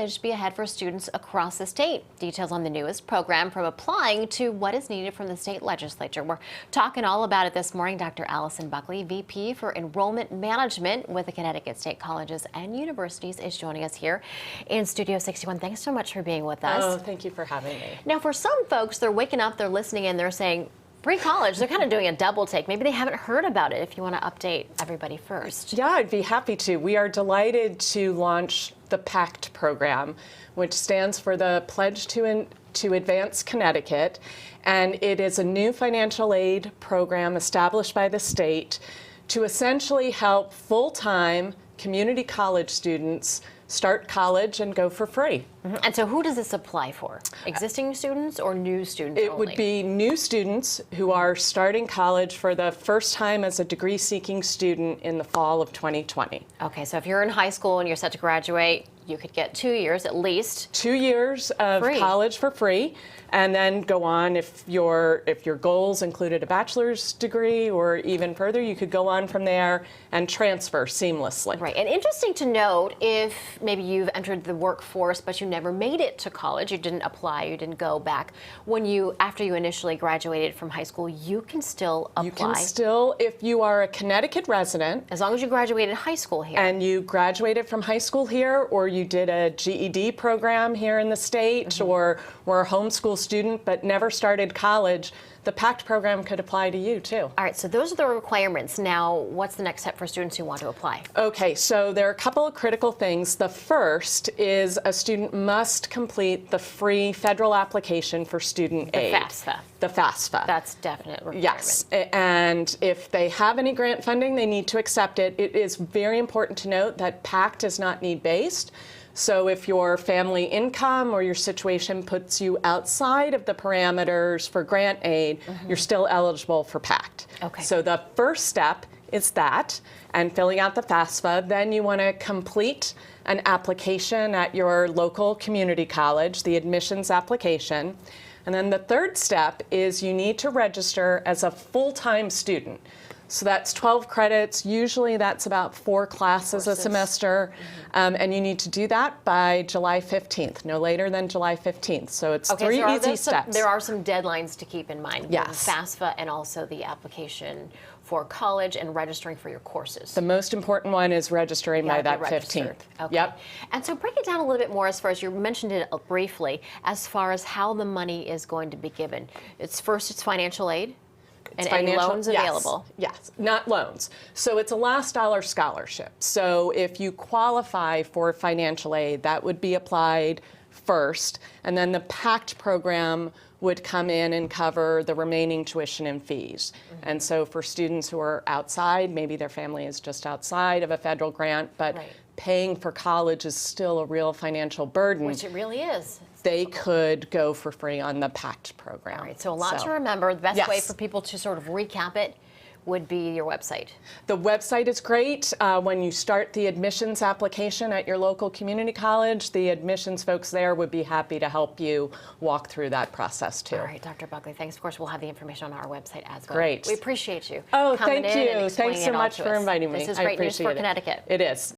college be ahead for students across the state? Details on the newest program from applying to what is needed from the state legislature. We're talking all about it this morning. Dr. Alison Buckley, VP for Enrollment Management with the Connecticut State Colleges and Universities, is joining us here in Studio 61. Thanks so much for being with us. Oh, thank you for having me. Now, for some folks, they're waking up, they're listening, and they're saying, pre-college, they're kind of doing a double take. Maybe they haven't heard about it. If you want to update everybody first. Yeah, I'd be happy to. We are delighted to launch the Pact Program, which stands for the Pledge to Advance Connecticut. And it is a new financial aid program established by the state to essentially help full-time community college students start college and go for free. And so who does this apply for? Existing students or new students It only? would be new students who are starting college for the first time as a degree-seeking student in the fall of 2020. Okay, so if you're in high school and you're set to graduate, you could get 2 years at least. 2 years of college for free, and then go on if your goals included a bachelor's degree or even further, you could go on from there and transfer seamlessly. Right, and interesting to note, if maybe you've entered the workforce but you never made it to college, you didn't apply, you didn't go back, after you initially graduated from high school, you can still apply. You can still, if you are a Connecticut resident. As long as you graduated high school here. And you graduated from high school here, or you did a GED program here in the state, or were a homeschool student but never started college, the Pact program could apply to you too. All right, so those are the requirements. Now, what's the next step for students who want to apply? Okay, so there are a couple of critical things. The first is a student must complete the free federal application for student aid. The FAFSA. The FAFSA. That's definite requirement. Yes, and if they have any grant funding, they need to accept it. It is very important to note that Pact is not need-based. So if your family income or your situation puts you outside of the parameters for grant aid, you're still eligible for Pact. Okay. So the first step is that, and filling out the FAFSA. Then you want to complete an application at your local community college, the admissions application. And then the third step is you need to register as a full-time student. So that's 12 credits. Usually that's about 4 classes a semester. And you need to do that by July 15th, no later than July 15th. So it's 3 easy steps. There are some deadlines to keep in mind. Yes. The FAFSA and also the application for college and registering for your courses. The most important one is registering by that 15th. Okay. Yep. And so break it down a little bit more as far as you mentioned it briefly, as far as how the money is going to be given. It's financial aid. And any loans available? Yes, not loans. So it's a last dollar scholarship. So if you qualify for financial aid, that would be applied first, and then the Pact program would come in and cover the remaining tuition and fees. And so for students who are outside, maybe their family is just outside of a federal grant, but paying for college is still a real financial burden. Which it really is. They could go for free on the Pact program. All right, so a lot to remember. The best way for people to sort of recap it would be your website. The website is great. When you start the admissions application at your local community college, the admissions folks there would be happy to help you walk through that process too. All right, Dr. Buckley, thanks. Of course, we'll have the information on our website as well. Great. We appreciate you. Oh, thank you. Thanks so much for inviting me. This is great news for Connecticut. It is.